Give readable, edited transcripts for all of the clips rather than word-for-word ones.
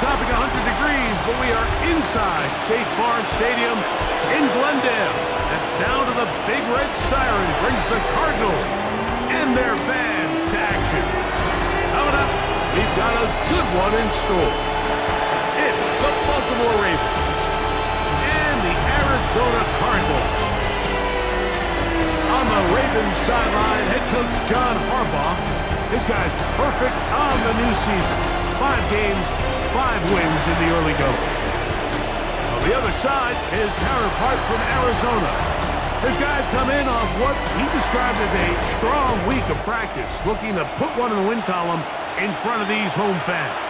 topping 100 degrees, but we are inside State Farm Stadium in Glendale. That sound of the big red siren brings the Cardinals and their fans to action. Coming up, we've got a good one in store. It's the Baltimore Ravens and the Arizona Cardinals. On the Ravens sideline, head coach John Harbaugh. This guy's perfect on the new season. 5 games, 5 wins in the early going. On the other side, his counterpart from Arizona. His guys come in off what he described as a strong week of practice, looking to put one in the win column in front of these home fans.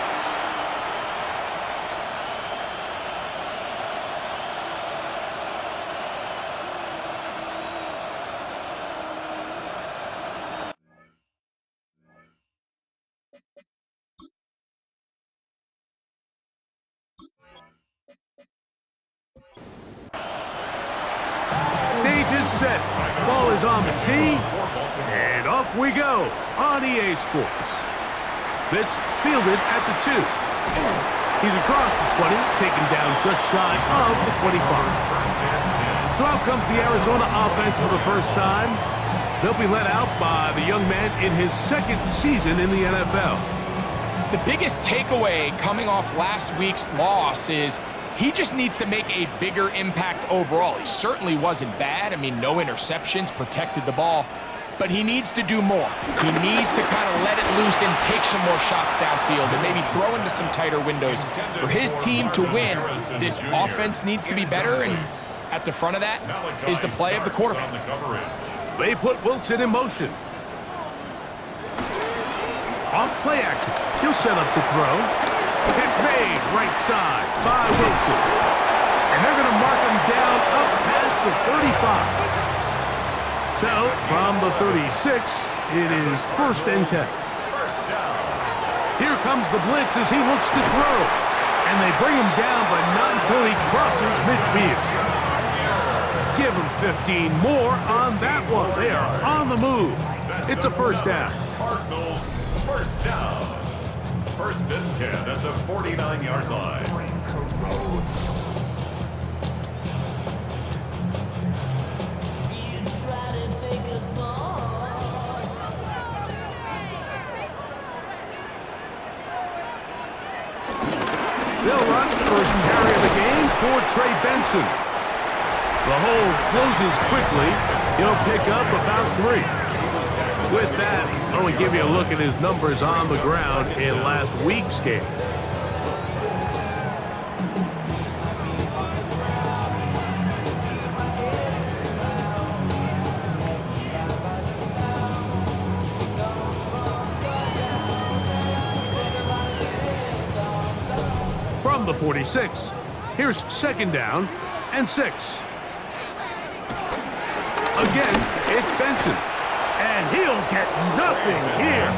Stage is set. Ball is on the tee. And off we go on EA Sports. This fielded at the 2. He's across the 20, taken down just shy of the 25. So out comes the Arizona offense for the first time. They'll be led out by the young man in his 2nd season in the NFL. The biggest takeaway coming off last week's loss is he just needs to make a bigger impact overall. He certainly wasn't bad. I mean, no interceptions, protected the ball. But he needs to do more. He needs to kind of let it loose and take some more shots downfield and maybe throw into some tighter windows. For his team to win, this offense needs to be better, and at the front of that is the play of the quarterback. They put Wilson in motion. Off play action. He'll set up to throw. Catch made right side by Wilson. And they're going to mark him down up past the 35. So, from the 36, it is 1st and 10. Here comes the blitz as he looks to throw. And they bring him down, but not until he crosses midfield. Give him 15 more on that one. They are on the move. It's a 1st down. Cardinals, 1st down. 1st and 10 at the 49-yard line. They'll run the first carry of the game for Trey Benson. The hole closes quickly. He'll pick up about 3. With that, I want to give you a look at his numbers on the ground in last week's game. From the 46, here's 2nd down and 6. Again, it's Benson. And he'll get nothing here.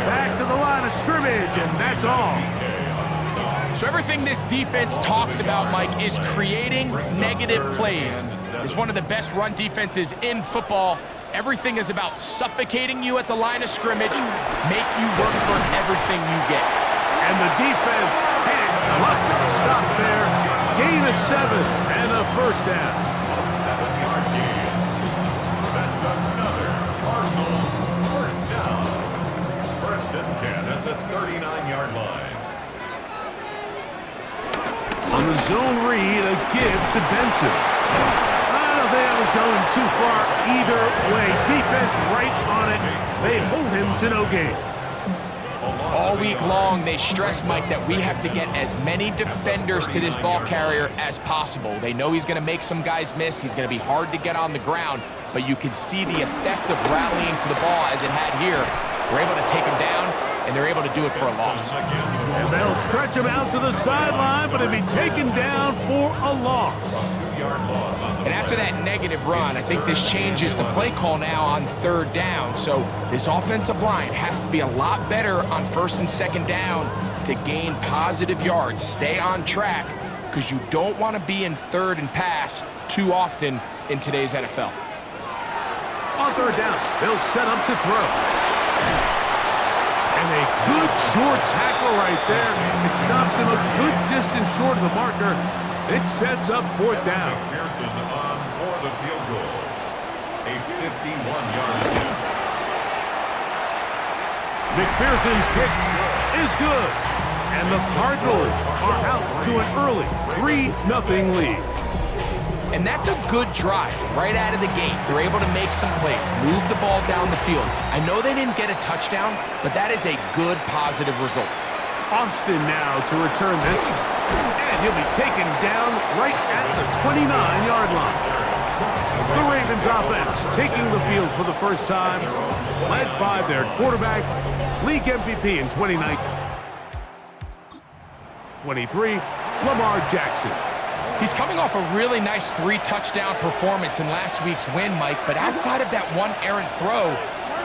Back to the line of scrimmage, and that's all. So everything this defense talks about, Mike, is creating negative plays. It's one of the best run defenses in football. Everything is about suffocating you at the line of scrimmage, make you work for everything you get. And the defense can't luck to stop there. Gain of 7 and a 1st down. A 7-yard gain. That's another Cardinals 1st down. 1st and 10 at the 39-yard line. On the zone read, a give to Benson. I don't think that was going too far either way. Defense right on it. They hold him to no gain. All week long, they stress, Mike, that we have to get as many defenders to this ball carrier as possible. They know he's going to make some guys miss. He's going to be hard to get on the ground, but you can see the effect of rallying to the ball as it had here. We're able to take him down, and they're able to do it for a loss. And they'll stretch him out to the sideline, but he'll be taken down for a loss. And after that negative run, I think this changes the play call now on 3rd down. So this offensive line has to be a lot better on 1st and 2nd down to gain positive yards. Stay on track, because you don't want to be in 3rd and pass too often in today's NFL. On 3rd down, they'll set up to throw. And they Good short tackle right there. It stops him a good distance short of the marker. It sets up fourth down. Pearson on for the field goal. A 51-yard attempt. McPherson's kick is good. And the Cardinals are out to an early 3-0 lead. And that's a good drive right out of the gate. They're able to make some plays, move the ball down the field. I know they didn't get a touchdown, but that is a good positive result. Austin now to return this. And he'll be taken down right at the 29-yard line. The Ravens offense taking the field for the first time, led by their quarterback, league MVP in 2019. 23, Lamar Jackson. He's coming off a really nice 3-touchdown performance in last week's win, Mike, but outside of that one errant throw,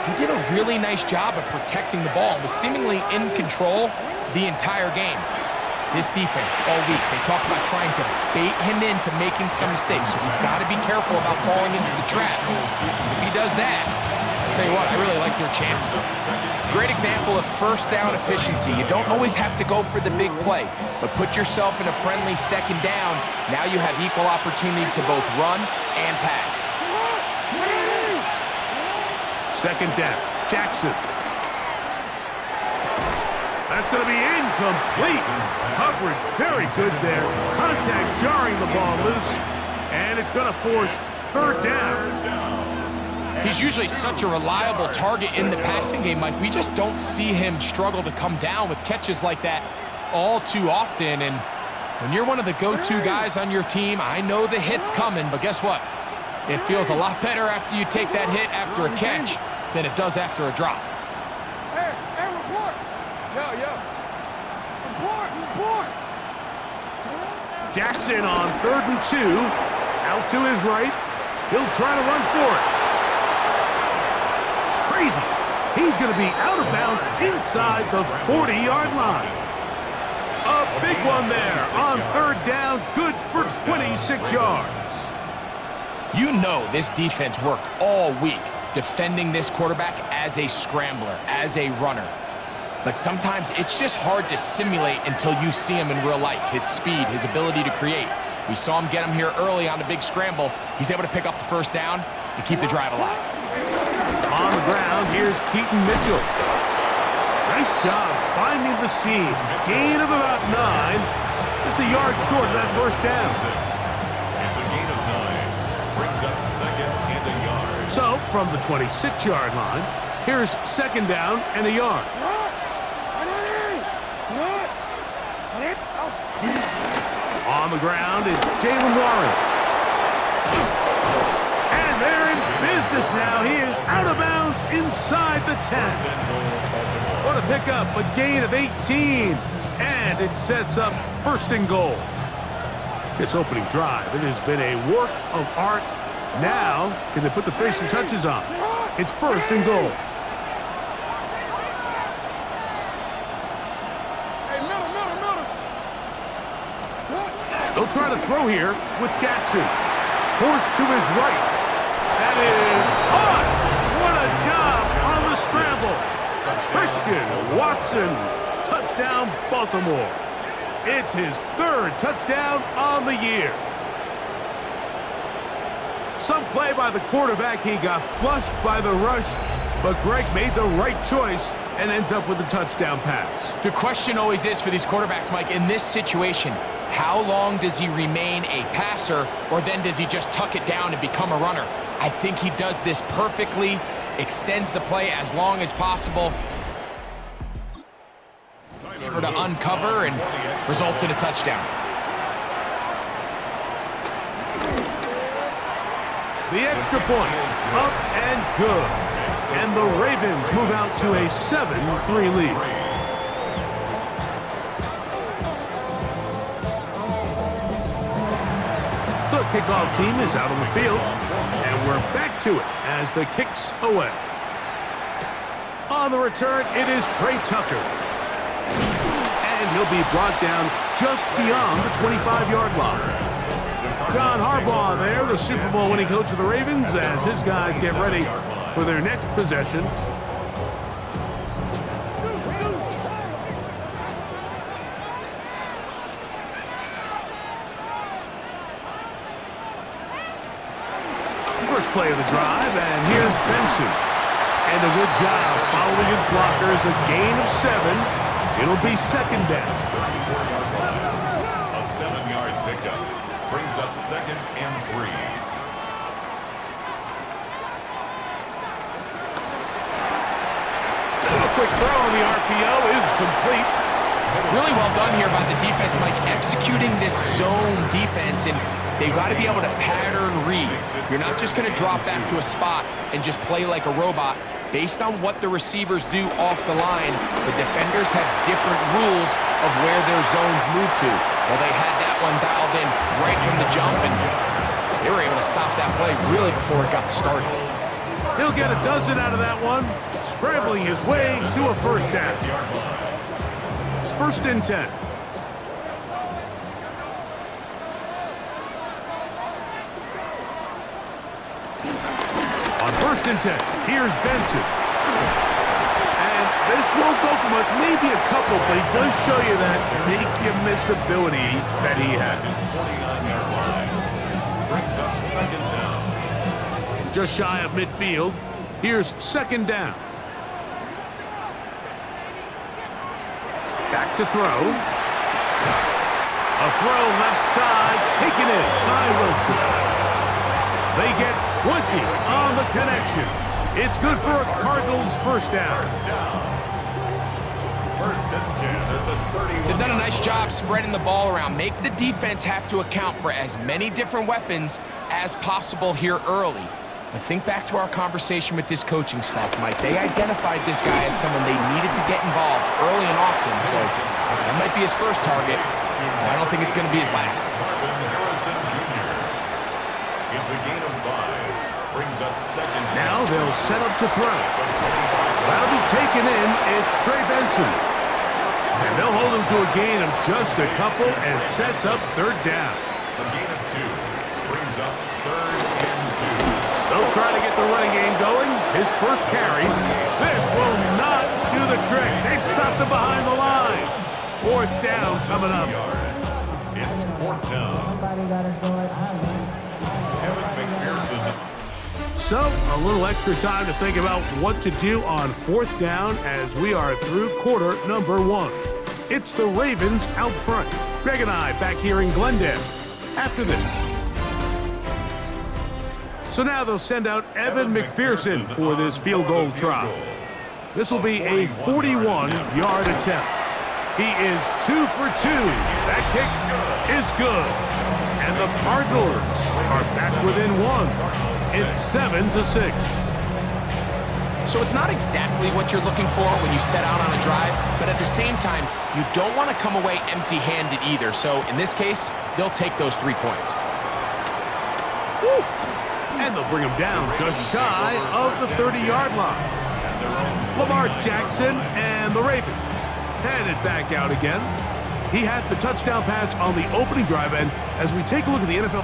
he did a really nice job of protecting the ball and was seemingly in control the entire game. This defense all week, they talked about trying to bait him into making some mistakes, so he's got to be careful about falling into the trap. If he does that, I'll tell you what, I really like their chances. Great example of first down efficiency. You don't always have to go for the big play, but put yourself in a friendly second down. Now you have equal opportunity to both run and pass. Second down, Jackson. That's going to be incomplete. Coverage very good there. Contact jarring the ball loose, and it's going to force third down. He's usually such a reliable target in the passing game, Mike. We just don't see him struggle to come down with catches like that all too often. And when you're one of the go-to guys on your team, I know the hit's coming, but guess what? It feels a lot better after you take that hit after a catch than it does after a drop. Hey, report! Yeah. Report! Jackson on 3rd and 2. Out to his right. He'll try to run for it. Crazy. He's going to be out of bounds inside the 40-yard line. A big one there on 3rd down. Good for 26 yards. You know this defense worked all week defending this quarterback as a scrambler, as a runner. But sometimes it's just hard to simulate until you see him in real life, his speed, his ability to create. We saw him get him here early on the big scramble. He's able to pick up the first down and keep the drive alive. On the ground, here's Keaton Mitchell. Nice job finding the seam. Gain of about 9. Just a yard short of that first down. It's a gain of 9. Brings up second and a yard. So, from the 26-yard line, here's second down and a yard. On the ground is Jalen Warren. And they're in business now. He is out of bounds inside the 10. What a pickup, a gain of 18. And it sets up 1st and goal. This opening drive, it has been a work of art. Now, can they put the finishing touches on? It's 1st and goal. They'll try to throw here with Jackson. Forced to his right. That is caught. What a job on the scramble. Christian Watson. Touchdown, Baltimore. It's his 3rd touchdown on the year. Some play by the quarterback. He got flushed by the rush, but Greg made the right choice and ends up with a touchdown pass. The question always is for these quarterbacks, Mike, in this situation, how long does he remain a passer, or then does he just tuck it down and become a runner? I think he does this perfectly, extends the play as long as possible, able to uncover, and results in a touchdown. The extra point, up and good. And the Ravens move out to a 7-3 lead. The kickoff team is out on the field, and we're back to it as the kick's away. On the return, it is Trey Tucker. And he'll be brought down just beyond the 25-yard line. John Harbaugh there, the Super Bowl winning coach of the Ravens, as his guys get ready for their next possession. first play of the drive, and here's Benson. And a good job following his blockers, a gain of 7. It'll be second down. 34-yard line. A 7-yard pickup brings up 2nd and 3. A quick throw on the RPO is complete. Really well done here by the defense, Mike, executing this zone defense, and they've got to be able to pattern read. You're not just going to drop back to a spot and just play like a robot. Based on what the receivers do off the line, the defenders have different rules of where their zones move to. Well, they had that one dialed in right from the jump, and they were able to stop that play really before it got started. He'll get a dozen out of that one, scrambling his way to a first down. 1st and 10. On 1st and 10, here's Benson. And this won't go for much, maybe a couple, but he does show you that make-you-miss ability that he has. 29-yard line brings up 2nd down. Just shy of midfield, here's 2nd down. Back to throw. A throw left side, taken in by Wilson. They get 20 on the connection. It's good for a Cardinals first down. 1st and 10 at the 31. They've done a nice job spreading the ball around. Make the defense have to account for as many different weapons as possible here early. But think back to our conversation with this coaching staff, Mike. They identified this guy as someone they needed to get involved early and often, so that might be his first target. I don't think it's going to be his last. Harrison Jr. It's a gain of 5. Brings up 2nd down. Now they'll set up to throw. That'll be taken in. It's Trey Benson. And they'll hold him to a gain of just a couple and sets up 3rd down. A gain of 2 brings up 3rd and 2. They'll try to get the running game going. His first carry. This will not do the trick. They've stopped him behind the line. 4th down coming up. It's 4th down. Kevin McPherson. So, a little extra time to think about what to do on 4th down as we are through quarter number 1. It's the Ravens out front. Greg and I back here in Glendale after this. So now they'll send out Evan McPherson for this field goal try. This will be a 41-yard attempt. He is 2 for 2. That kick is good. And the Cardinals are back within 1. It's 7-6. So it's not exactly what you're looking for when you set out on a drive, but at the same time, you don't want to come away empty-handed either. So in this case, they'll take those 3 points. Woo. And they'll bring him down just shy of the 30-yard line. Lamar Jackson and the Ravens headed back out again. He had the touchdown pass on the opening drive, and as we take a look at the NFL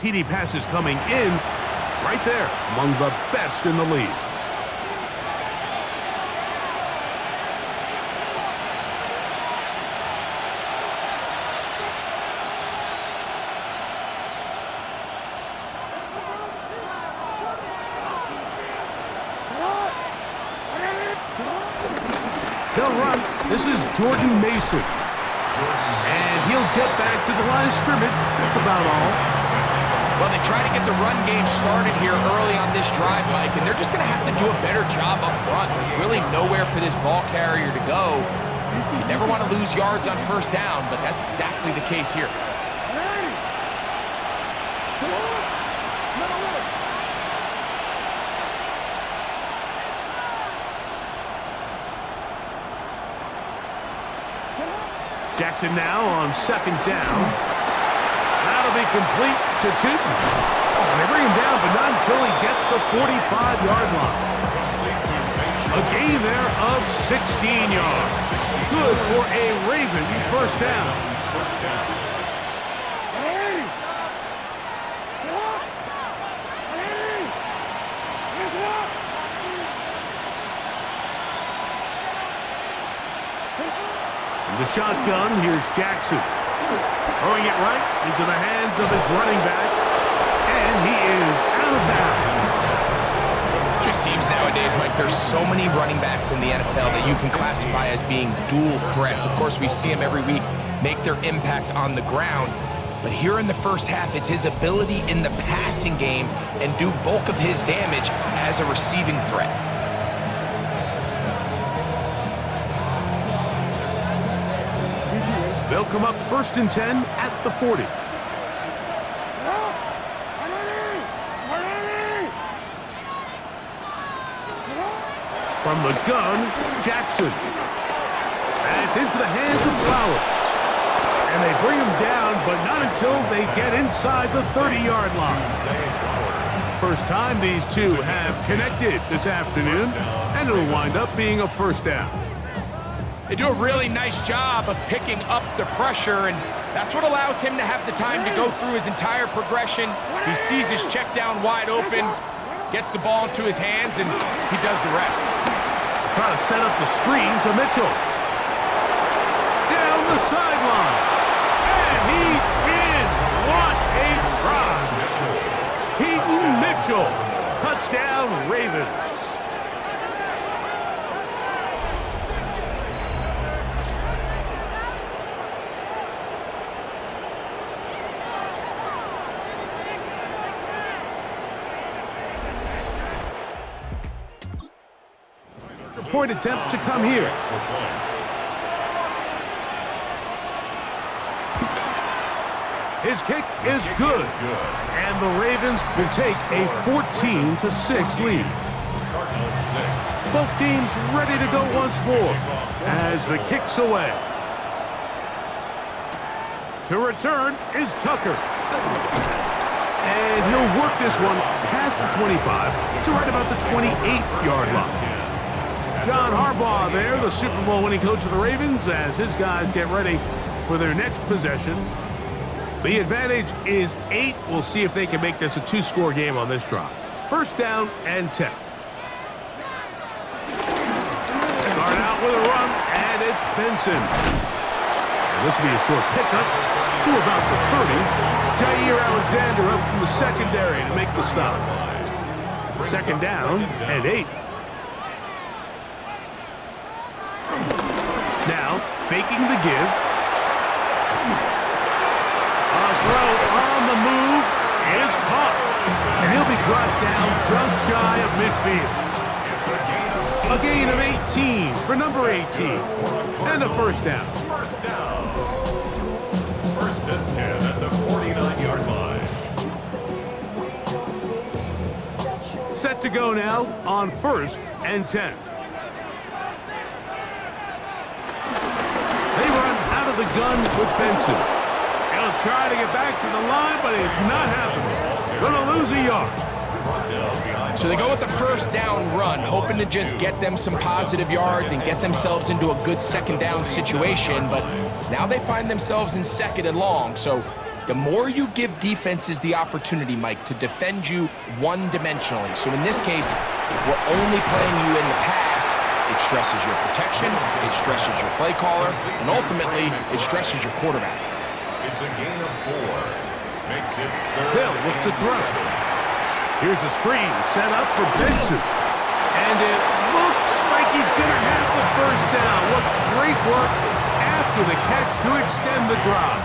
TD passes coming in, it's right there among the best in the league. They'll run. This is Jordan Mason. And he'll get back to the line of scrimmage. That's about all. Well, they try to get the run game started here early on this drive, Mike, and they're just going to have to do a better job up front. There's really nowhere for this ball carrier to go. You never want to lose yards on 1st down, but that's exactly the case here. Jackson now on 2nd down. That'll be complete to Tootin. And they bring him down, but not until he gets the 45-yard line. A gain there of 16 yards. Good for a Raven first down. The shotgun, here's Jackson. Throwing it right into the hands of his running back. And he is out of bounds. Just seems nowadays, Mike, there's so many running backs in the NFL that you can classify as being dual threats. Of course, we see them every week make their impact on the ground. But here in the first half, it's his ability in the passing game and do bulk of his damage as a receiving threat. They'll come up 1st and 10 at the 40. From the gun, Jackson. And it's into the hands of Flowers. And they bring him down, but not until they get inside the 30-yard line. First time these two have connected this afternoon, and it'll wind up being a first down. They do a really nice job of picking up the pressure, and that's what allows him to have the time to go through his entire progression. He sees his check down wide open, gets the ball into his hands, and he does the rest. Trying to set up the screen to Mitchell. Down the sideline. And he's in. What a try. Peyton Mitchell. Touchdown, Ravens. Point attempt to come here. His kick is good. And the Ravens will take a 14-6 lead. Both teams ready to go once more as the kick's away. To return is Tucker. And he'll work this one past the 25 to right about the 28-yard line. John Harbaugh there, the Super Bowl winning coach of the Ravens, as his guys get ready for their next possession. The advantage is 8. We'll see if they can make this a 2-score game on this drive. First down and 10. Start out with a run, and it's Benson. And this will be a short pickup to about the 30. Jair Alexander up from the secondary to make the stop. Second down and 8. Now, faking the give. A throw on the move is caught. And he'll be brought down just shy of midfield. A gain of 18 for number 18. And a first down. First down. First and 10 at the 49-yard line. Set to go now on 1st and 10. The gun with Benson. He'll try to get back to the line, but it's not happening. Gonna lose a yard. So they go with the first down run, hoping to just get them some positive yards and get themselves into a good second down situation, but now they find themselves in 2nd and long. So the more you give defenses the opportunity, Mike, to defend you one-dimensionally. So in this case, we're only playing you in the pass. It stresses your protection, it stresses your play caller, and ultimately, it stresses your quarterback. It's a gain of 4. Makes it They'll look to throw. Here's a screen set up for Benson. And it looks like he's going to have the first down. What great work after the catch to extend the drive.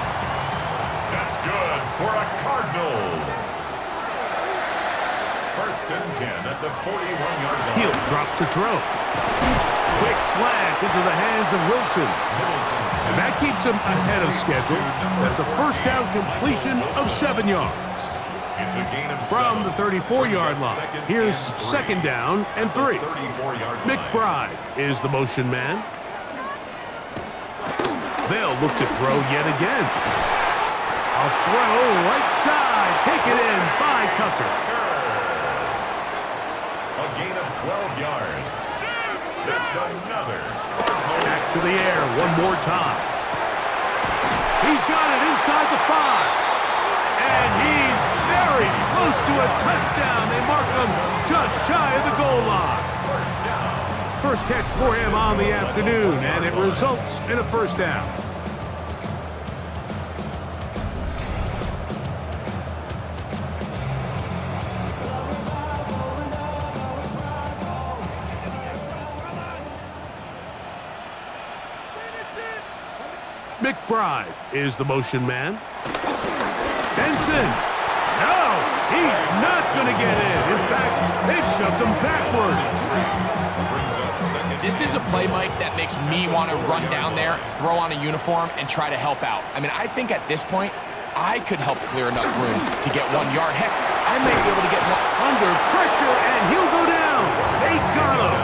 That's good for a Cardinals. First and 10 at the 41-yard line. He'll drop to throw. Quick slant into the hands of Wilson. And that keeps him ahead of schedule. That's a first down completion of 7 yards. It's a gain of From the 34-yard line, here's second down and 3. McBride is the motion man. They'll look to throw yet again. A throw right side, taken in by Tucker. A gain of 12 yards. That's another. Back to the air one more time. He's got it inside the 5. And he's very close to a touchdown. They mark him just shy of the goal line. First down. First catch for him on the afternoon, and it results in a first down. McBride is the motion man. Benson. No, he's not going to get in. In fact, they've shoved him backwards. This is a play, Mike, that makes me want to run down there, throw on a uniform, and try to help out. I mean, I think at this point, I could help clear enough room to get 1 yard. Heck, I may be able to get under pressure, and he'll go down. They got him.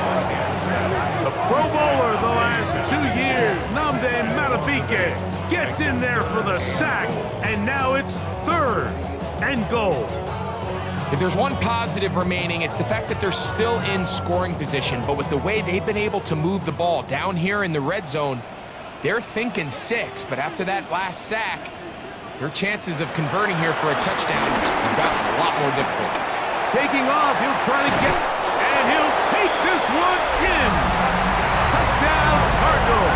The Pro Bowler the last 2 years, Nnamdi Madubuike, gets in there for the sack, and now it's 3rd and goal. If there's one positive remaining, it's the fact that they're still in scoring position. But with the way they've been able to move the ball down here in the red zone, they're thinking 6. But after that last sack, their chances of converting here for a touchdown have gotten a lot more difficult. Taking off, he'll try to get, and he'll take this one in. Touchdown, Cardinal.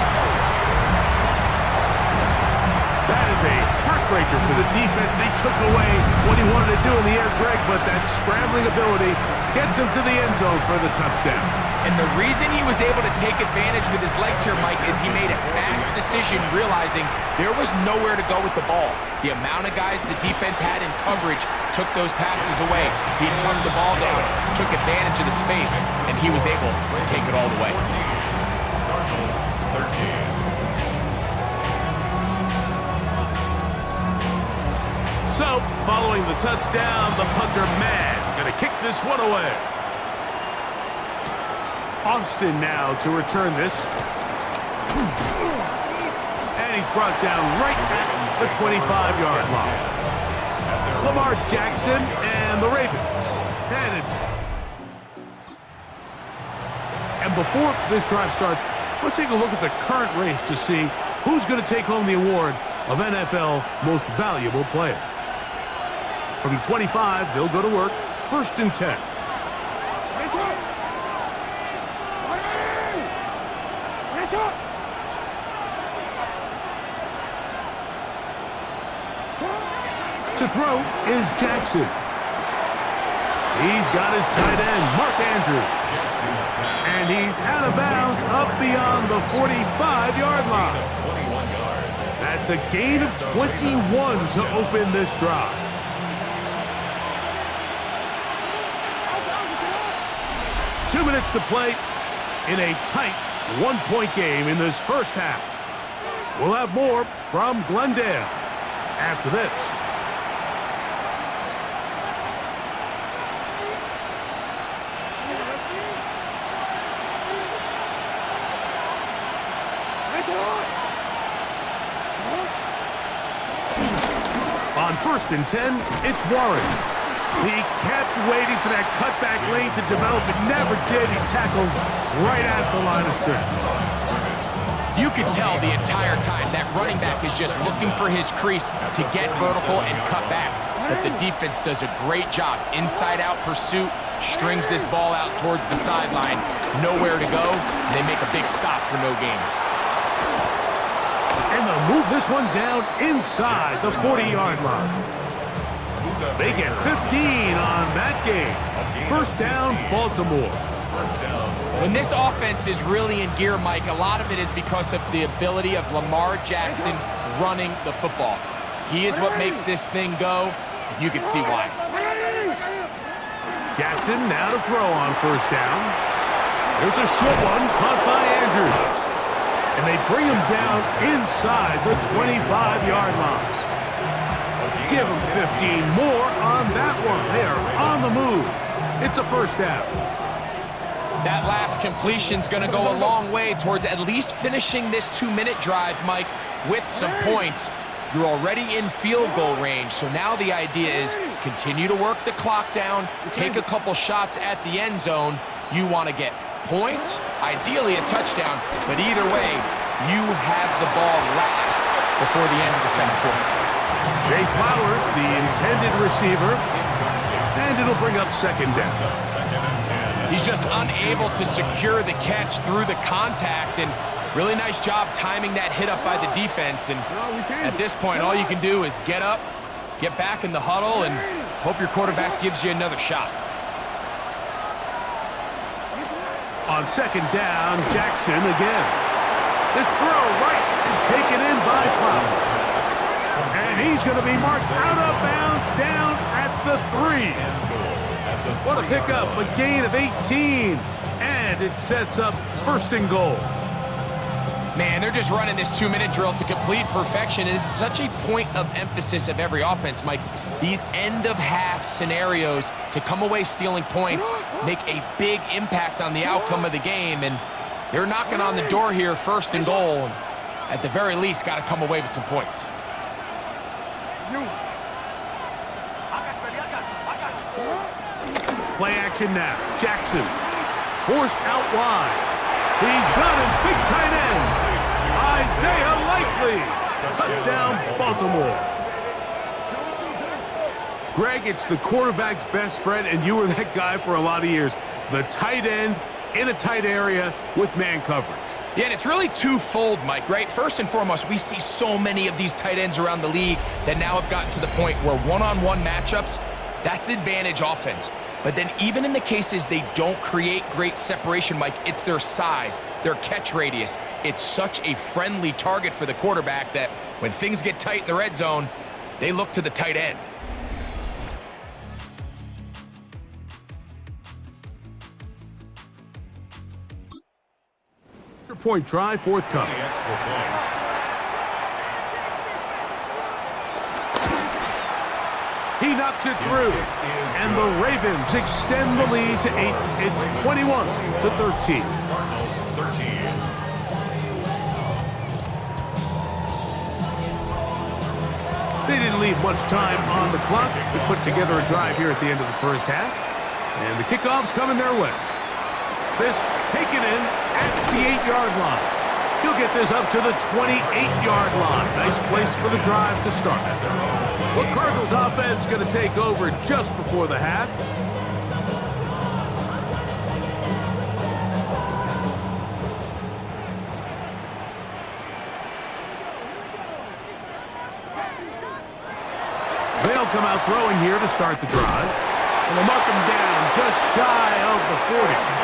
That is a heartbreaker for the defense. They took away what he wanted to do in the air, Greg, but that scrambling ability gets him to the end zone for the touchdown. And the reason he was able to take advantage with his legs here, Mike, is he made a fast decision realizing there was nowhere to go with the ball. The amount of guys the defense had in coverage took those passes away. He tucked the ball down, took advantage of the space, and he was able to take it all the way. Cardinals 13. So, following the touchdown, the punter man going to kick this one away. Austin now to return this. And he's brought down right at the 25-yard line. Lamar Jackson and the Ravens. And before this drive starts, let's take a look at the current race to see who's going to take home the award of NFL Most Valuable Player. From the 25, they'll go to work. 1st and 10. To throw is Jackson. He's got his tight end, Mark Andrews. And he's out of bounds up beyond the 45-yard line. That's a gain of 21 to open this drive. 2 minutes to play in a tight 1-point game in this first half. We'll have more from Glendale after this. On 1st and 10, it's Warren. He kept waiting for that cutback lane to develop. It never did. He's tackled right at the line of scrimmage. You can tell the entire time that running back is just looking for his crease to get vertical and cut back. But the defense does a great job. Inside-out pursuit, strings this ball out towards the sideline. Nowhere to go. They make a big stop for no gain. And they'll move this one down inside the 40-yard line. They get 15 on that game. 1st down, Baltimore. When this offense is really in gear, Mike, a lot of it is because of the ability of Lamar Jackson running the football. He is what makes this thing go, and you can see why. Jackson now to throw on 1st down. There's a short one caught by Andrews. And they bring him down inside the 25-yard line. Give him 15 more on that one. They are on the move. It's a 1st down. That last completion's going to go a long way towards at least finishing this 2-minute drive, Mike, with some points. You're already in field goal range, so now the idea is continue to work the clock down, take a couple shots at the end zone. You want to get points, ideally a touchdown, but either way, you have the ball last before the end of the 2nd quarter. Jay Flowers, the intended receiver, and it'll bring up 2nd down. He's just unable to secure the catch through the contact, and really nice job timing that hit up by the defense. And at this point, all you can do is get up, get back in the huddle, and hope your quarterback gives you another shot. On 2nd down, Jackson again. This throw right is taken in by He's going to be marked out of bounds down at the 3. What a pickup, a gain of 18. And it sets up 1st and goal. Man, they're just running this 2-minute drill to complete perfection. It is such a point of emphasis of every offense, Mike. These end-of-half scenarios to come away stealing points make a big impact on the outcome of the game, and they're knocking on the door here, 1st and goal. At the very least, got to come away with some points. Play action now. Jackson forced out wide. He's got his big tight end, Isaiah Likely. Touchdown, Baltimore. Greg, it's the quarterback's best friend, and you were that guy for a lot of years. The tight end in a tight area with man coverage. Yeah, and it's really twofold, Mike, right? First and foremost, we see so many of these tight ends around the league that now have gotten to the point where one-on-one matchups, that's advantage offense. But then even in the cases they don't create great separation, Mike, it's their size, their catch radius. It's such a friendly target for the quarterback that when things get tight in the red zone, they look to the tight end. Point try forthcoming. He knocks it through, and the Ravens extend the lead to 8. It's 21-13. Cardinals 13. They didn't leave much time on the clock to put together a drive here at the end of the 1st half, and the kickoff's coming their way. This taken in at the 8-yard line. He'll get this up to the 28-yard line. Nice place for the drive to start. The Cardinals offense going to take over just before the half. They'll come out throwing here to start the drive. And they'll mark him down just shy of the 40.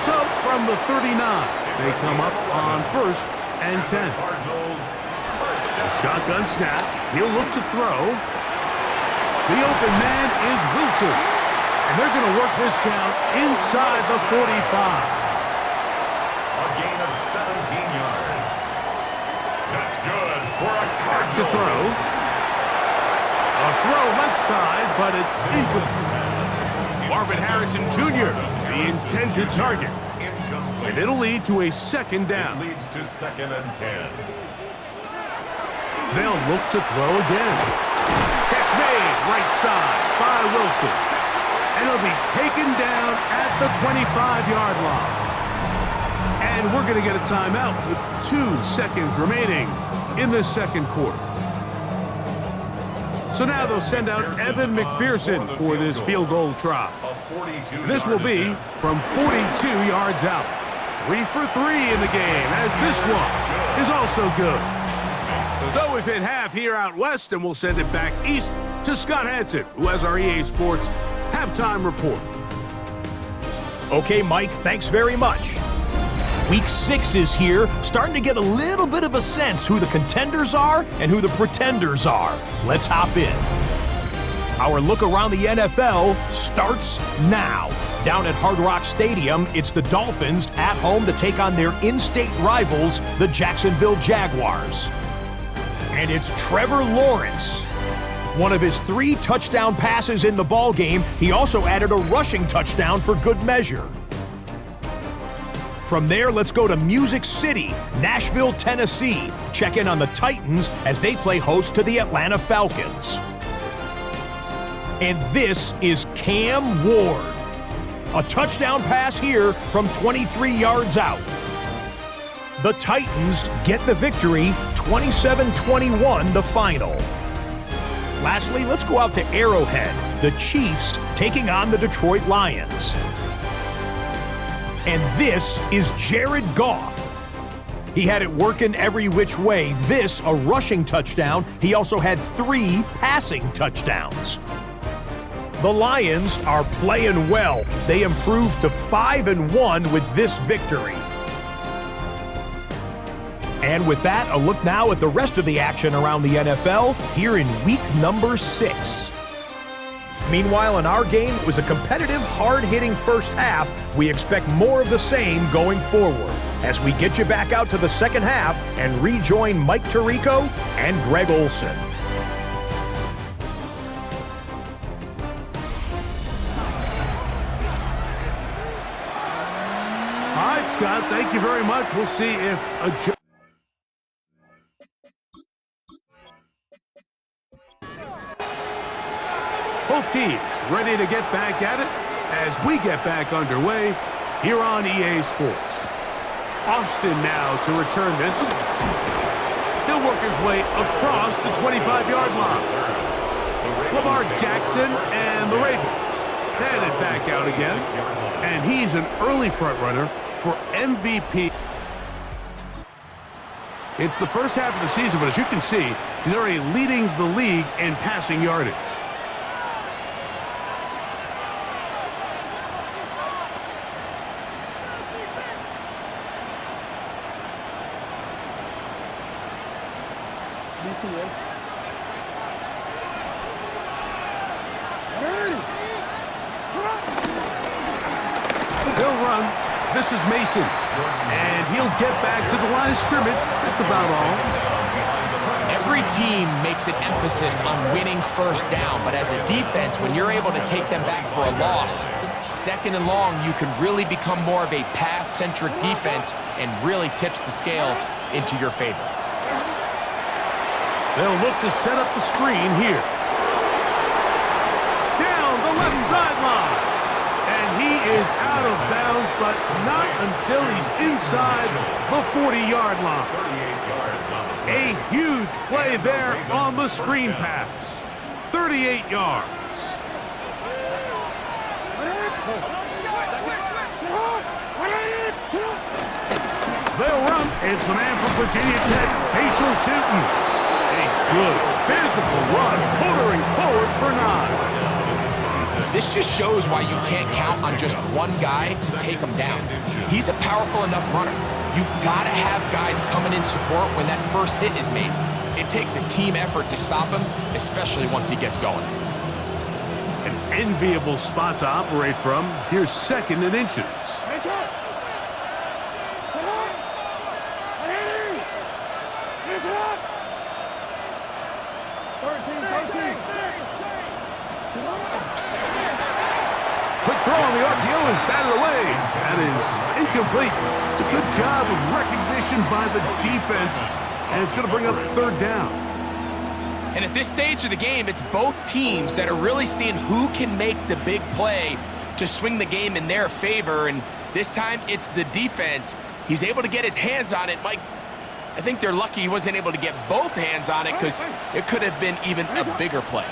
So from the 39, they come up on 1st and 10. A shotgun snap. He'll look to throw. The open man is Wilson. And they're going to work this down inside the 45. A gain of 17 yards. That's good for a Back to throw. A throw left side, but it's incomplete. Marvin Harrison Jr., the intended target. And it'll lead to a 2nd down. It leads to 2nd and 10. They'll look to throw again. Catch made right side by Wilson. And it'll be taken down at the 25-yard line. And we're going to get a timeout with 2 seconds remaining in the 2nd quarter. So now they'll send out Evan McPherson for this field goal try. And this will be from 42 yards out. 3 for 3 in the game, as this one is also good. So we've hit half here out west, and we'll send it back east to Scott Hansen, who has our EA Sports halftime report. Okay, Mike, thanks very much. Week 6 is here, starting to get a little bit of a sense who the contenders are and who the pretenders are. Let's hop in. Our look around the NFL starts now. Down at Hard Rock Stadium, it's the Dolphins at home to take on their in-state rivals, the Jacksonville Jaguars. And it's Trevor Lawrence. One of his 3 touchdown passes in the ballgame, he also added a rushing touchdown for good measure. From there, let's go to Music City, Nashville, Tennessee. Check in on the Titans as they play host to the Atlanta Falcons. And this is Cam Ward. A touchdown pass here from 23 yards out. The Titans get the victory, 27-21 the final. Lastly, let's go out to Arrowhead. The Chiefs taking on the Detroit Lions. And this is Jared Goff. He had it working every which way. This, a rushing touchdown. He also had 3 passing touchdowns. The Lions are playing well. They improved to 5-1 with this victory. And with that, a look now at the rest of the action around the NFL here in week number 6. Meanwhile, in our game, it was a competitive, hard-hitting first half. We expect more of the same going forward as we get you back out to the second half and rejoin Mike Tirico and Greg Olson. All right, Scott, thank you very much. We'll see if both teams ready to get back at it as we get back underway here on EA Sports. Austin now to return this. He'll work his way across the 25-yard line. Lamar Jackson and the Ravens headed back out again. And he's an early front runner for MVP. It's the first half of the season, but as you can see, he's already leading the league in passing yardage. He'll run. This is Mason. And he'll get back to the line of scrimmage. That's about all. Every team makes an emphasis on winning first down, but as a defense, when you're able to take them back for a loss, second and long, you can really become more of a pass-centric defense and really tips the scales into your favor. They'll look to set up the screen here. Down the left sideline. And he is out of bounds, but not until he's inside the 40-yard line. A huge play there on the screen pass. 38 yards. They'll run. It's the man from Virginia Tech, Rachel Tootin. A good physical run, motoring forward for 9. This just shows why you can't count on just one guy to take him down. He's a powerful enough runner. You gotta have guys coming in support when that first hit is made. It takes a team effort to stop him, especially once he gets going. An enviable spot to operate from. Here's 2nd and inches. Quick throw on the RPO is batted away. That is incomplete. It's a good job of recognition by the defense, and it's going to bring up 3rd down. And at this stage of the game, it's both teams that are really seeing who can make the big play to swing the game in their favor, and this time it's the defense. He's able to get his hands on it. Mike, I think they're lucky he wasn't able to get both hands on it because it could have been even a bigger play.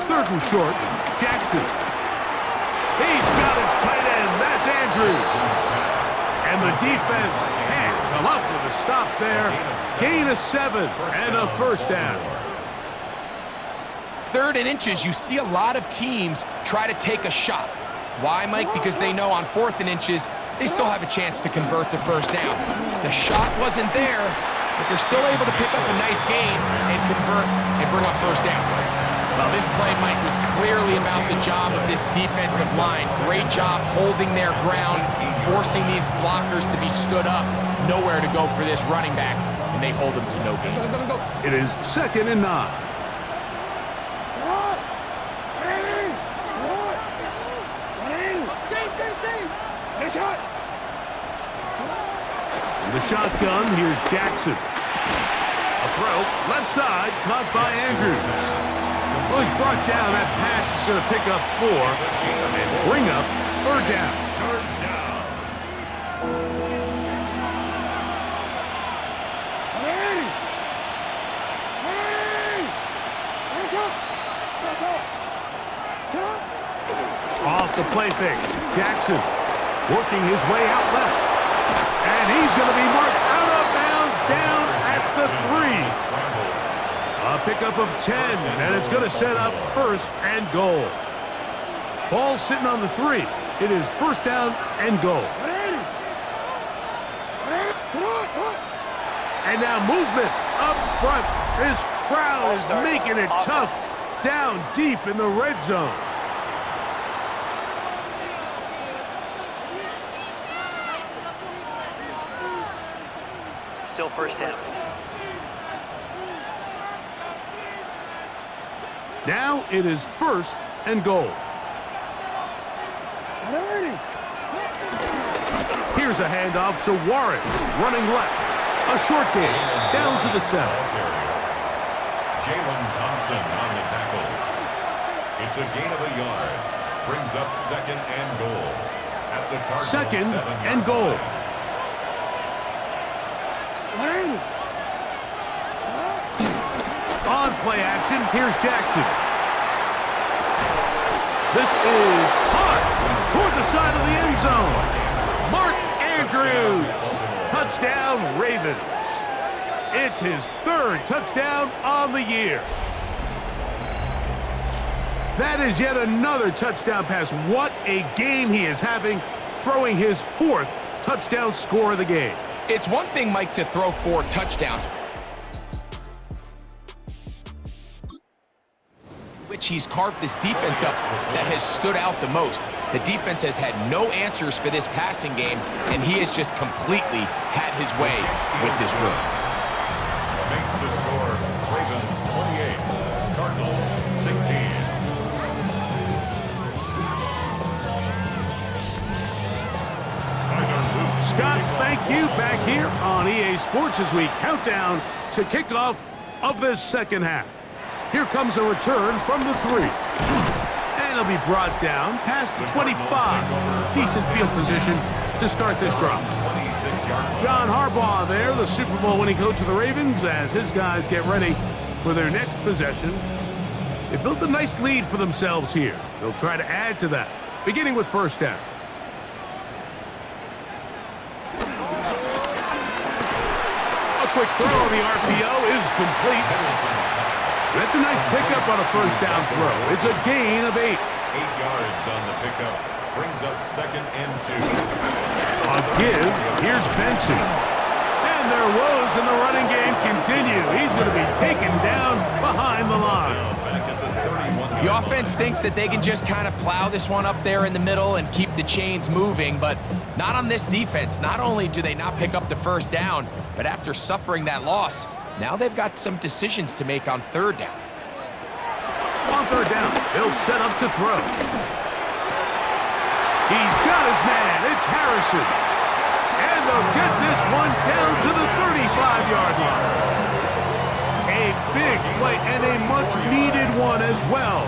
Third and short, Jackson. He's got his tight end. That's Andrews. And the defense can't come up with a stop there. Gain of 7 and a 1st down. 3rd and inches, you see a lot of teams try to take a shot. Why, Mike? Because they know on 4th and inches, they still have a chance to convert the 1st down. The shot wasn't there, but they're still able to pick up a nice gain and convert and bring up 1st down. Well, this play, Mike, was clearly about the job of this defensive line. Great job holding their ground, forcing these blockers to be stood up. Nowhere to go for this running back, and they hold him to no gain. It is 2nd and 9. The shotgun, here's Jackson. A throw, left side, caught by Andrews. Well, he's brought down. That pass is going to pick up 4 and bring up 3rd down. Off the play fake, Jackson working his way out left. And he's going to be marked out of bounds down at the 3. A pickup of 10, and it's going to set up first and goal. Ball sitting on the 3. It is first down and goal. And now movement up front. This crowd is making it tough down deep in the red zone. Still first down. Now it is first and goal. Here's a handoff to Warren, running left. A short game, down to the center. Jalen Thompson on the tackle. It's a gain of a yard. Brings up second and goal. At the Cardinals Second 7-yard and goal. line. On play action, here's Jackson. This is hot toward the side of the end zone. Mark Andrews. Touchdown, Ravens. It's his 3rd touchdown on the year. That is yet another touchdown pass. What a game he is having, throwing his 4th touchdown score of the game. It's one thing, Mike, to throw 4 touchdowns, which he's carved this defense up that has stood out the most. The defense has had no answers for this passing game, and he has just completely had his way with this group. Makes the score Ravens 28, Cardinals 16. Scott, thank you. Back here on EA Sports as we count down to kickoff of this second half. Here comes a return from the 3. And it'll be brought down past the 25. Decent field position to start this drive. John Harbaugh there, the Super Bowl winning coach of the Ravens, as his guys get ready for their next possession. They built a nice lead for themselves here. They'll try to add to that, beginning with first down. A quick throw on the RPO is complete. That's a nice pickup on a first down throw. It's a gain of 8. 8 yards on the pickup. Brings up second and 2. On give, here's Benson. And their woes in the running game continue. He's going to be taken down behind the line. Back at the 31. The offense thinks that they can just kind of plow this one up there in the middle and keep the chains moving, but not on this defense. Not only do they not pick up the first down, but after suffering that loss, now they've got some decisions to make on third down. On third down, they'll set up to throw. He's got his man. It's Harrison. And they'll get this one down to the 35-yard line. A big play and a much-needed one as well.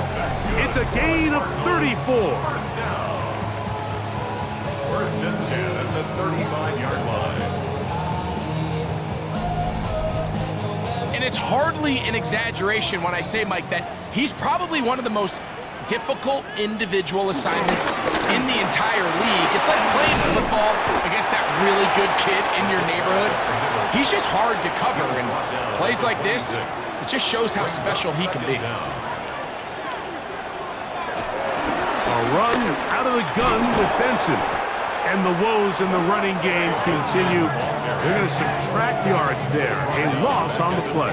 It's a gain of 34. First down. First and 10 at the 35-yard line. And it's hardly an exaggeration when I say, Mike, that he's probably one of the most difficult individual assignments in the entire league. It's like playing football against that really good kid in your neighborhood. He's just hard to cover, and plays like this, it just shows how special he can be. A run out of the gun with Benson. And the woes in the running game continue. They're going to subtract yards there. A loss on the play.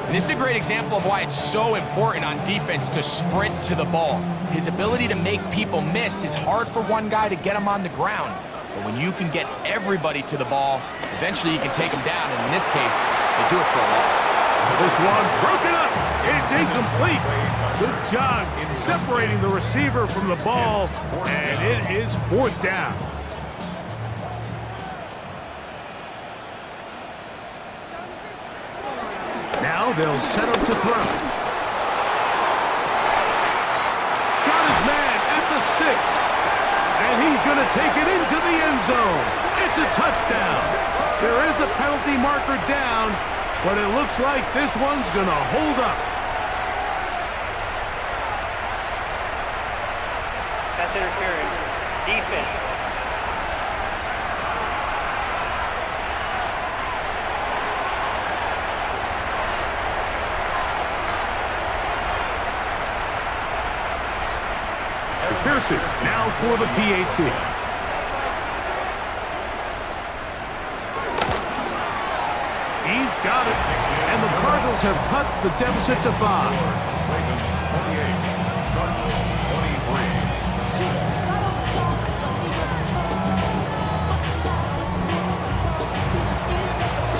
And this is a great example of why it's so important on defense to sprint to the ball. His ability to make people miss is hard for one guy to get him on the ground. But when you can get everybody to the ball, eventually you can take them down. And in this case, they do it for a loss. This one broken up. It's incomplete. Good job in separating the receiver from the ball. And it is fourth down. Now they'll set up to throw. Got his man at the 6. And he's going to take it into the end zone. It's a touchdown. There is a penalty marker down, but it looks like this one's going to hold up. Pass interference. Defense. Pearson now for the PAT. He's got it. And the Cardinals have cut the deficit to 5. Ravens 28, Cardinals 23.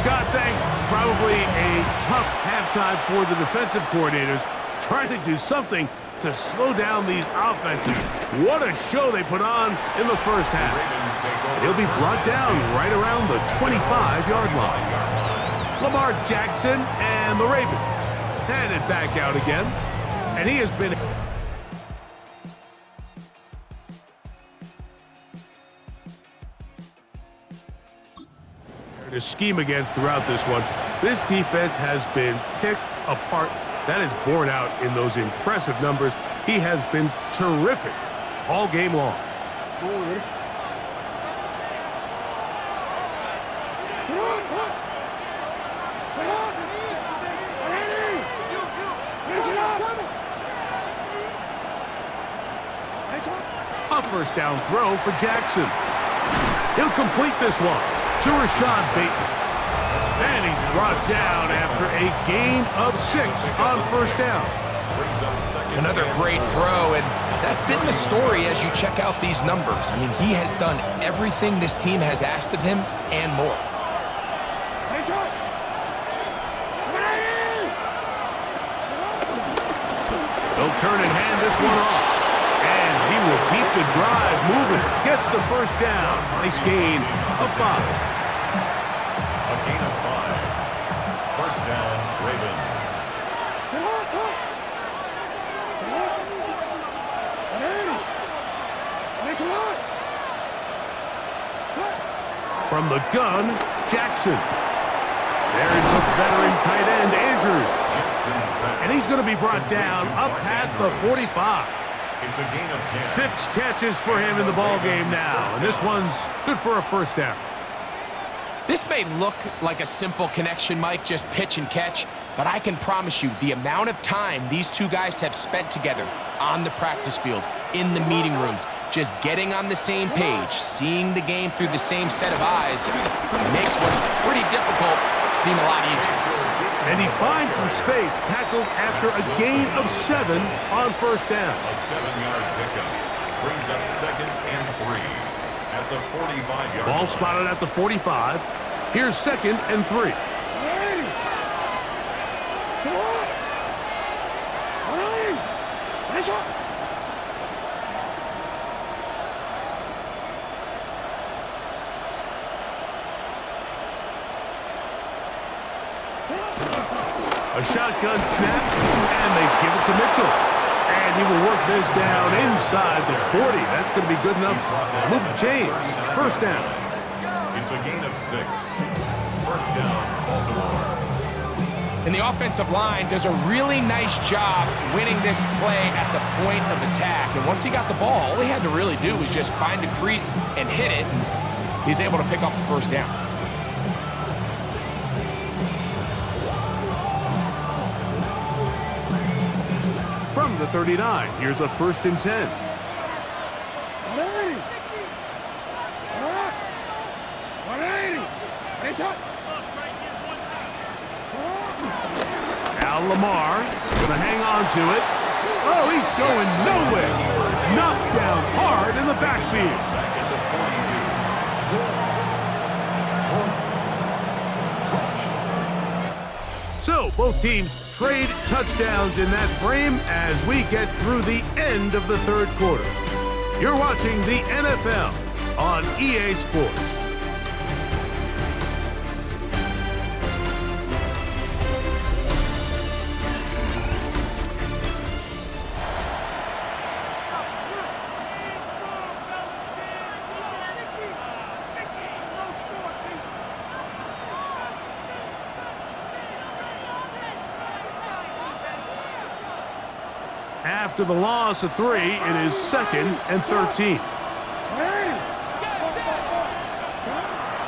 Scott, thanks. Probably a tough halftime for the defensive coordinators, trying to do something to slow down these offenses. What a show they put on in the first half. And he'll be brought down right around the 25-yard line. Lamar Jackson and the Ravens headed back out again, and he has been to scheme against throughout this one. This defense has been picked apart. That is borne out in those impressive numbers. He has been terrific all game long. A first down throw for Jackson. He'll complete this one to Rashad Bateman. And he's brought down after a gain of 6 on first down. Another great throw, and that's been the story as you check out these numbers. I mean, he has done everything this team has asked of him and more. They'll turn and hand this one off. And he will keep the drive moving. Gets the first down. Nice gain of 5. A gain of 5. First down, Ravens. From the gun, Jackson. There's the veteran tight end, Andrews. And he's going to be brought down up past the 45. It's a gain of 10. 6 catches for him in the ball game now. And this one's good for a first down. This may look like a simple connection, Mike, just pitch and catch, but I can promise you the amount of time these two guys have spent together on the practice field, in the meeting rooms, just getting on the same page, seeing the game through the same set of eyes, makes what's pretty difficult seem a lot easier. And he finds some space, tackled after a gain of 7 on first down. A 7-yard pickup brings up 2nd and 3 at the 45-yard line. Ball spotted at the 45. Here's 2nd and 3. A shotgun snap, and they give it to Mitchell. And he will work this down inside the 40. That's going to be good enough to move the chains. First down. It's a gain of 6. First down, Baltimore. And the offensive line does a really nice job winning this play at the point of attack. And once he got the ball, all he had to really do was just find a crease and hit it. And he's able to pick up the first down. From the 39, here's a 1st and 10. Now Lamar gonna hang on to it. Oh, he's going nowhere. Knocked down hard in the backfield. Back at the 42. So both teams trade touchdowns in that frame as we get through the end of the 3rd quarter. You're watching the NFL on EA Sports. After the loss of 3, it is 2nd and 13.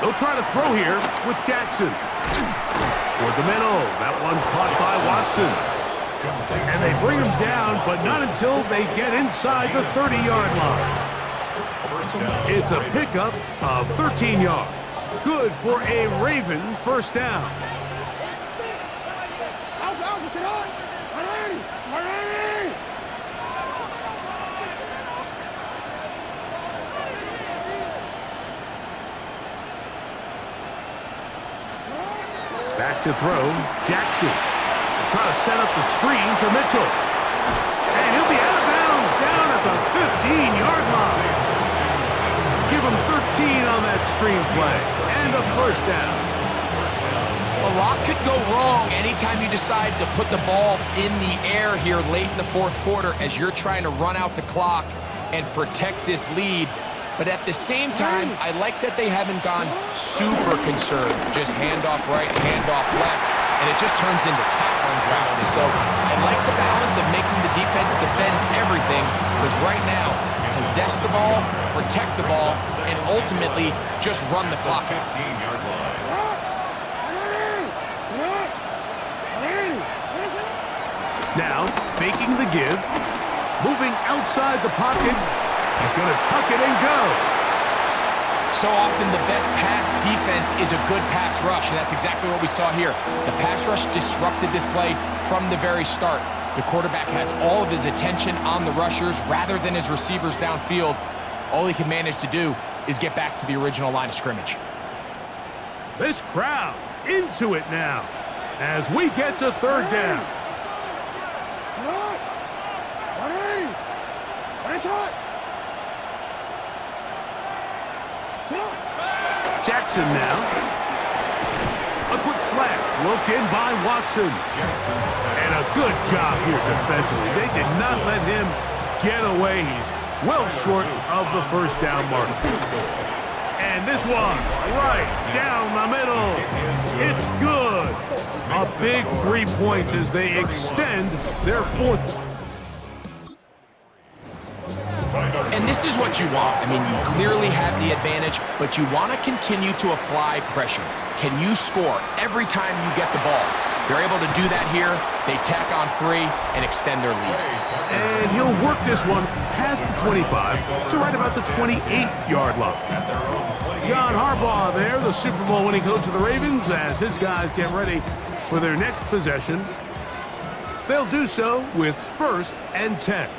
They'll try to throw here with Jackson. Toward the middle. That one caught by Watson. And they bring him down, but not until they get inside the 30-yard line. It's a pickup of 13 yards. Good for a Raven first down. Back to throw, Jackson. Try to set up the screen to Mitchell. And he'll be out of bounds down at the 15-yard line. Give him 13 on that screen play. And a first down. A lot could go wrong anytime you decide to put the ball in the air here late in the fourth quarter as you're trying to run out the clock and protect this lead. But at the same time, I like that they haven't gone super conservative. Just handoff right, handoff left, and it just turns into tackling practice. So I like the balance of making the defense defend everything, because right now, possess the ball, protect the ball, and ultimately just run the clock out. 15-yard line. Now, faking the give, moving outside the pocket. He's going to tuck it and go. So often the best pass defense is a good pass rush, and that's exactly what we saw here. The pass rush disrupted this play from the very start. The quarterback has all of his attention on the rushers rather than his receivers downfield. All he can manage to do is get back to the original line of scrimmage. This crowd into it now as we get to third down. Jackson now. A quick slant. Looked in by Watson. And a good job here defensively. They did not let him get away. He's well short of the first down mark. And this one right down the middle. It's good. A big 3 points as they extend their fourth. And this is what you want. I mean, you clearly have the advantage, but you want to continue to apply pressure. Can you score every time you get the ball? They're able to do that here. They tack on 3 and extend their lead. And he'll work this one past the 25 to right about the 28-yard line. John Harbaugh there, the Super Bowl winning coach of the Ravens, as his guys get ready for their next possession. They'll do so with 1st and 10.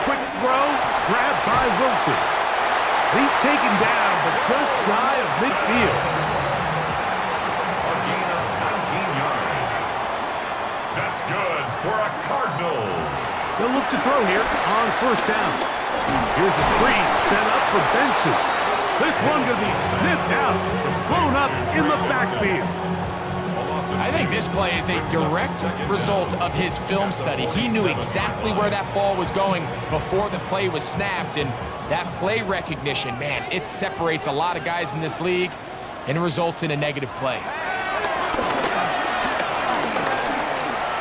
Quick throw, grabbed by Wilson. He's taken down, but just shy of midfield. A gain of 19 yards. That's good for a Cardinals. They'll look to throw here on 1st down. Here's a screen set up for Benson. This one going to be sniffed out, blown up in the backfield. I think this play is a direct result of his film study. He knew exactly where that ball was going before the play was snapped, and that play recognition, man, it separates a lot of guys in this league and results in a negative play.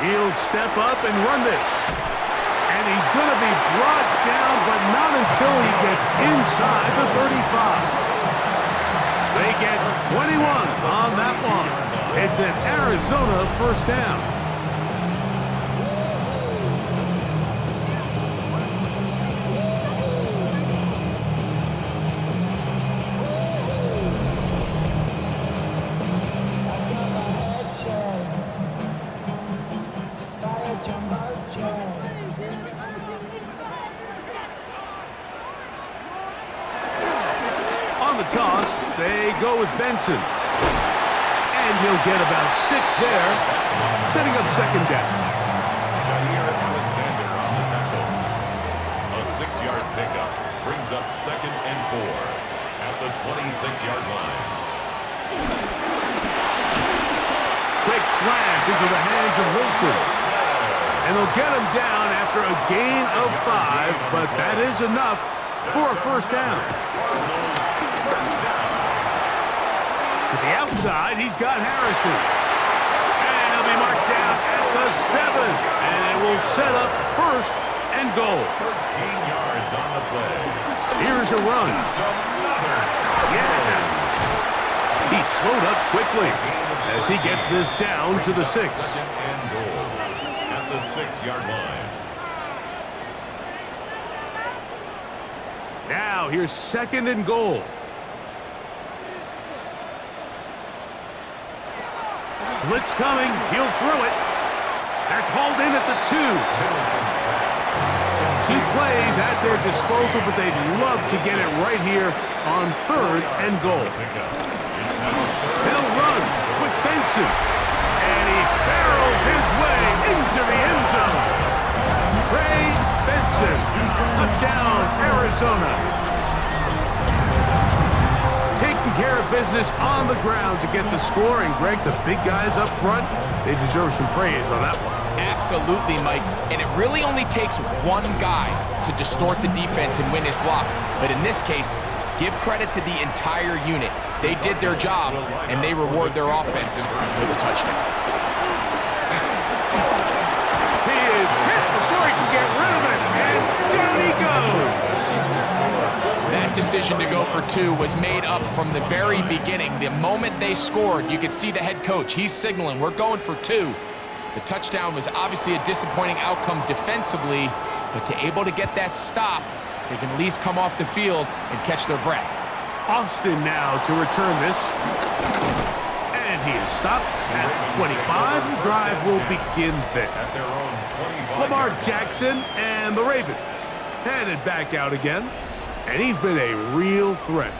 He'll step up and run this. And he's going to be brought down, but not until he gets inside the 35. They get 21 on that one. It's an Arizona first down. On the toss, they go with Benson. And he'll get about 6 there, setting up 2nd down. Alexander on the tackle. A 6-yard pickup brings up 2nd and 4 at the 26-yard line. Quick slant into the hands of Wilson. And they'll get him down after a gain of 5, but that is enough for a first down. To the outside, he's got Harrison. And he'll be marked down at the 7. And it will set up 1st and goal. 13 yards on the play. Here's a run. Yes. He slowed up quickly. as he gets this down to the 6. Second and goal at the 6-yard line. Now here's 2nd and goal. Blitz coming. He'll throw it. That's hauled in at the 2. 2 plays at their disposal, but they'd love to get it right here on 3rd and goal. He'll run with Benson. And he barrels his way into the end zone. Ray Benson, touchdown, Arizona. Taking care of business on the ground to get the score. And Greg, the big guys up front, they deserve some praise on that one. Absolutely, Mike. And it really only takes one guy to distort the defense and win his block. But in this case, give credit to the entire unit. They did their job, and they reward their offense with a touchdown. He is hit before he can get rid of it, and down he goes. That decision to go for 2 was made up from the very beginning. The moment they scored, you could see the head coach. He's signaling, we're going for 2. The touchdown was obviously a disappointing outcome defensively, but to able to get that stop, they can at least come off the field and catch their breath. Austin now to return this. And he is stopped at 25. The drive will begin there. At their own 25. Lamar Jackson and the Ravens headed back out again. And he's been a real threat.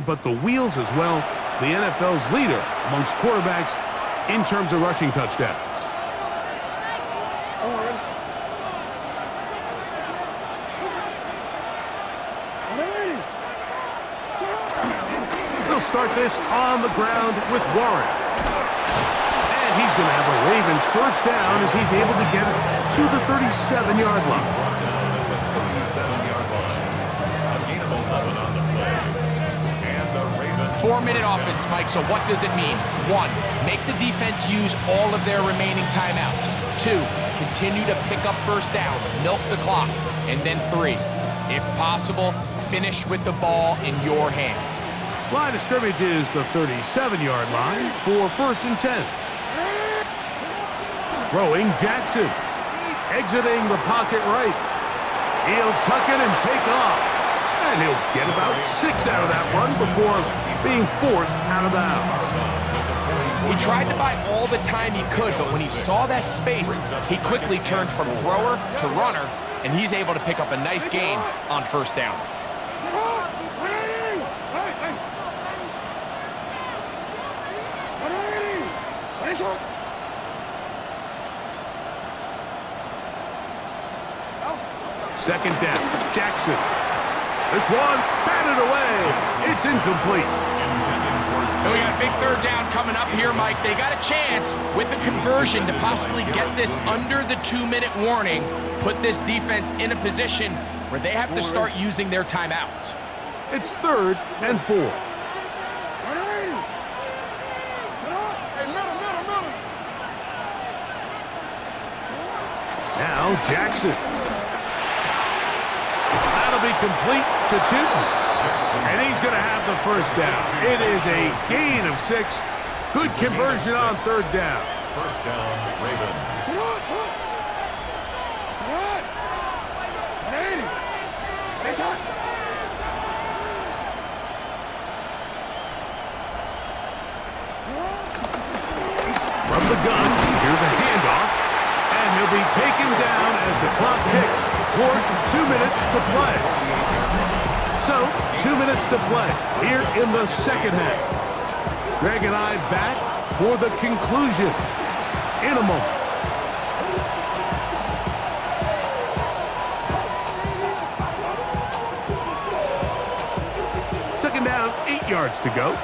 But the wheels as well. The NFL's leader amongst quarterbacks in terms of rushing touchdowns. They'll start this on the ground with Warren. And he's going to have a Ravens first down as he's able to get it to the 37-yard line. 37-yard line. A gain of 11 on the play. And the Ravens 4-minute offense, Mike, so what does it mean? 1, make the defense use all of their remaining timeouts. 2, continue to pick up first downs, milk the clock. And then 3, if possible, finish with the ball in your hands. Line of scrimmage is the 37-yard line for 1st and 10. Throwing Jackson. Exiting the pocket right. He'll tuck it and take off. And he'll get about 6 out of that run before being forced out of bounds. He tried to buy all the time he could, but when he saw that space, he quickly turned from thrower to runner, and he's able to pick up a nice gain on first down. Second down, Jackson. This one batted away. It's incomplete. So we got a big 3rd down coming up here, Mike. They got a chance with a conversion to possibly get this under the 2-minute warning, put this defense in a position where they have to start using their timeouts. It's 3rd and 4. Now Jackson. That'll be complete to 2. And he's going to have the first down. It is a gain of 6. Good conversion on 3rd down. First down, Ravens. From the gun, here's a handoff. And he'll be taken down as the clock ticks towards 2 minutes to play. So, 2 minutes to play here in the second half. Greg and I back for the conclusion in a moment. Second down, 8 yards to go.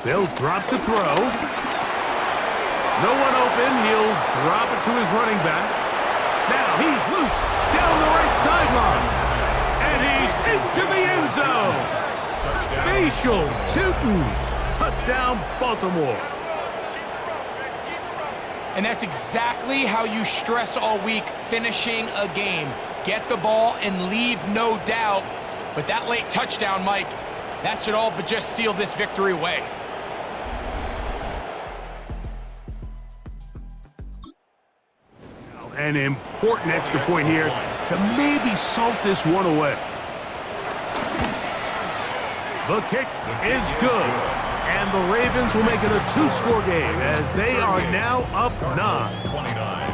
They'll drop to throw. No one open. He'll drop it to his running back. Now he's loose down the right sideline. And he's into the end zone. Facial shooting. Touchdown, Baltimore. And that's exactly how you stress all week, finishing a game. Get the ball and leave no doubt. But that late touchdown, Mike, that should all but just seal this victory away. An important extra point here to maybe salt this one away. The kick is good, and the Ravens will make it a two-score game as they are now up 9. 29.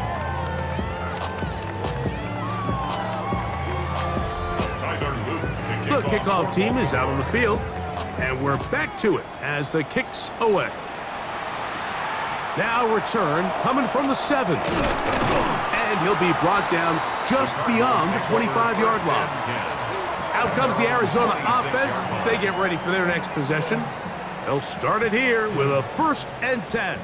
The kickoff team is out on the field, and we're back to it as the kick's away. Now return coming from the 7. And he'll be brought down just beyond the 25-yard line. Out comes the Arizona offense. They get ready for their next possession. They'll start it here with a 1st and 10.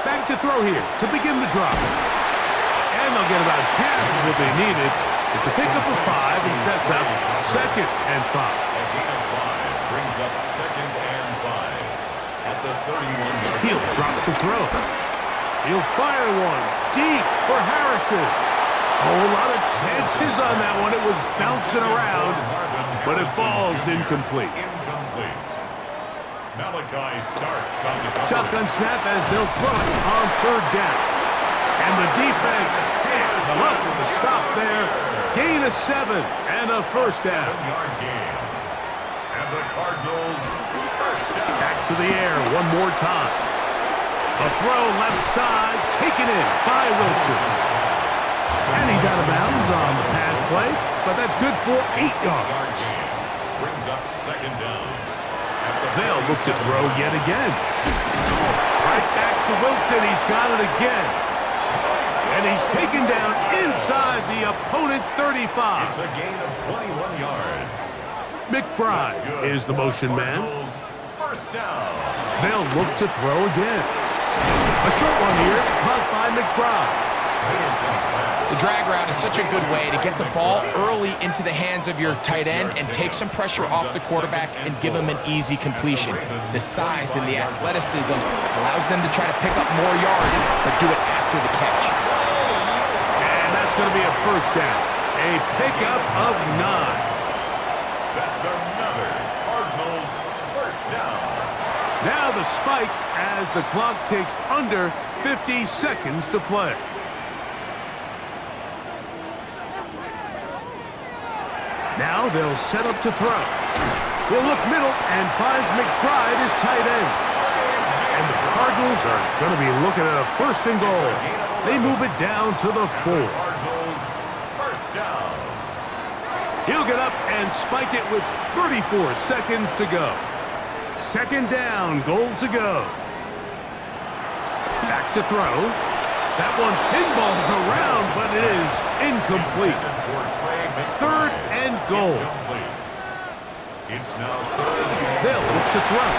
Back to throw here to begin the drive. And they'll get about half of what they needed. It's a pickup of 5 and sets up 2nd and 5. A gain of 5 brings up 2nd and 5 at the 31-yard. He'll drop to throw. He'll fire one deep for Harrison. Oh, a lot of chances on that one. It was bouncing around, but it falls incomplete. Malachi starts on the cover. Shotgun snap as they'll throw it on 3rd down. And the defense hands them up with a stop there. Gain of 7 and a 1st down. 7-yard gain. And the Cardinals 1st down. Back to the air one more time. A throw left side, taken in by Wilson. And he's out of bounds on the pass play, but that's good for 8 yards. Brings up 2nd down. They'll look to throw yet again. Right back to Wilson. He's got it again. And he's taken down inside the opponent's 35. It's a gain of 21 yards. McBride is the motion man. 1st down. They'll look to throw again. A short one here, caught by McBride. The drag route is such a good way to get the ball early into the hands of your tight end and take some pressure off the quarterback and give him an easy completion. The size and the athleticism allows them to try to pick up more yards, but do it after the catch. And that's going to be a 1st down. A pickup of 9. That's another Cardinals 1st down. Now the spike as the clock takes under 50 seconds to play. Now they'll set up to throw. He'll look middle and finds McBride as tight end. And the Cardinals are going to be looking at a 1st and goal. They move it down to the 4. Cardinals 1st down. He'll get up and spike it with 34 seconds to go. 2nd down, goal to go. Back to throw. That one pinballs around, but it is incomplete. 3rd and goal. It's now 3rd. They'll look to throw.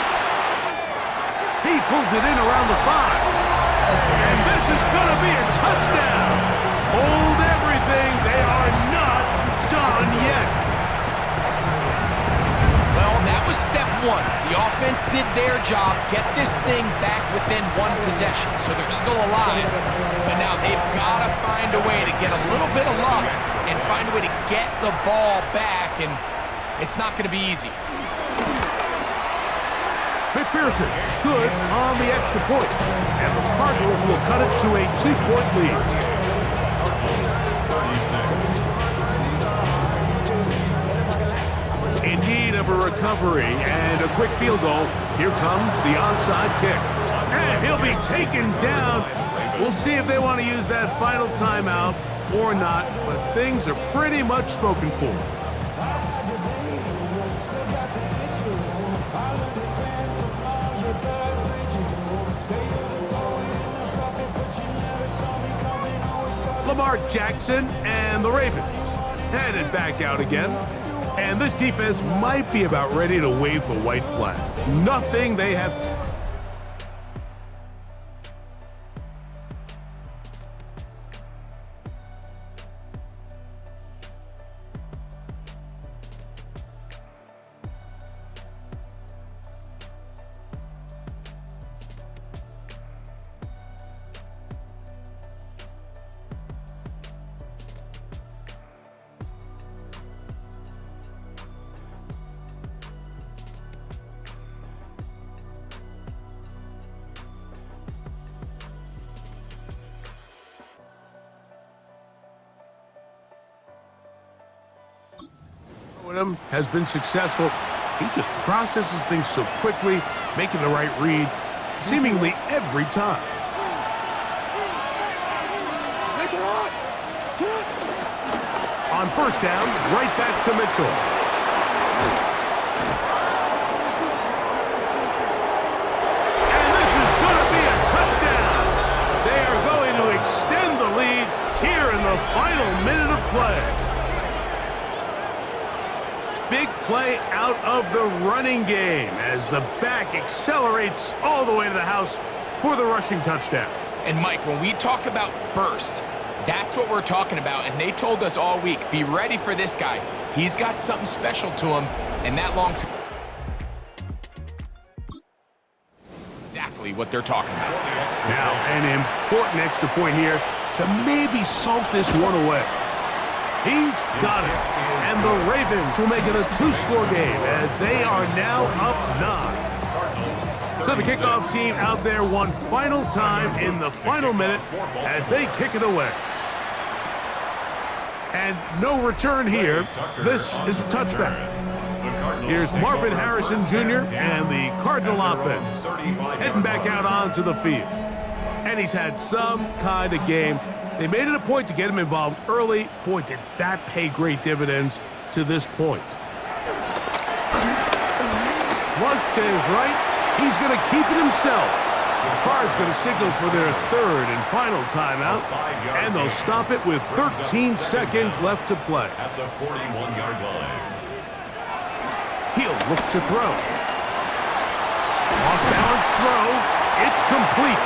He pulls it in around the 5. And this is going to be a touchdown. Hold everything. They are not done yet. Well, that was step 1. The offense did their job, get this thing back within 1 possession, so they're still alive. But now they've got to find a way to get a little bit of luck and find a way to get the ball back, and it's not going to be easy. McPherson, good on the extra point. And the Cardinals will cut it to a 2-point lead. 36. In need of a recovery and a quick field goal, here comes the onside kick. And he'll be taken down. We'll see if they want to use that final timeout or not, but things are pretty much spoken for. Lamar Jackson and the Ravens headed back out again. And this defense might be about ready to wave the white flag. Nothing they have him has been successful. He just processes things so quickly, making the right read, seemingly every time. On first down, right back to Mitchell. And this is going to be a touchdown. They are going to extend the lead here in the final minute of play. Big play out of the running game as the back accelerates all the way to the house for the rushing touchdown. And Mike, when we talk about burst, that's what we're talking about, and they told us all week, be ready for this guy. He's got something special to him, and that long term. Exactly what they're talking about. Now, an important extra point here to maybe salt this one away. He's got it, and the Ravens will make it a two-score game as they are now up 9. So the kickoff team out there one final time in the final minute as they kick it away. And no return here. This is a touchback. Here's Marvin Harrison Jr. and the Cardinal offense heading back out onto the field. And he's had some kind of game. They made it a point to get him involved early. Boy, did that pay great dividends to this point. Flush to his right. He's going to keep it himself. Card's going to signal for their third and final timeout, and they'll stop it with 13 seconds left to play. At the 41-yard line. He'll look to throw. Off-balance throw. It's complete.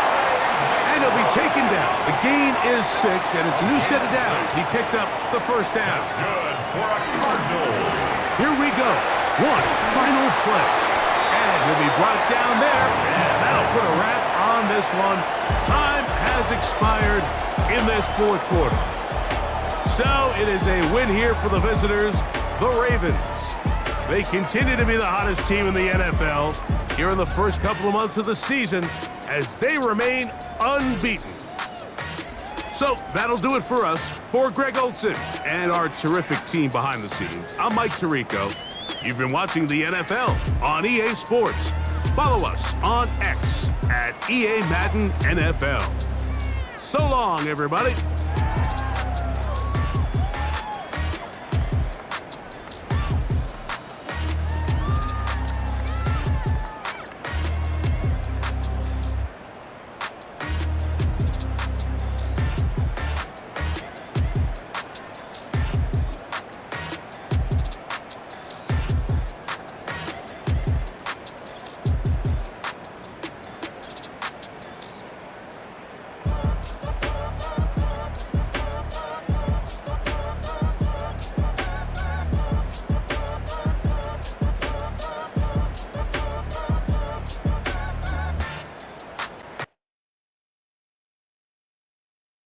And he'll be taken down. The gain is 6, and it's a new set of downs. He picked up the first down. That's good for a Cardinals. Here we go. One final play. And he'll be brought down there, and that'll put a wrap on this one. Time has expired in this fourth quarter. So it is a win here for the visitors, the Ravens. They continue to be the hottest team in the NFL here in the first couple of months of the season as they remain unbeaten. So that'll do it for us. For Greg Olson and our terrific team behind the scenes, I'm Mike Tirico. You've been watching the NFL on EA Sports. Follow us on X at EA Madden NFL. So long, everybody.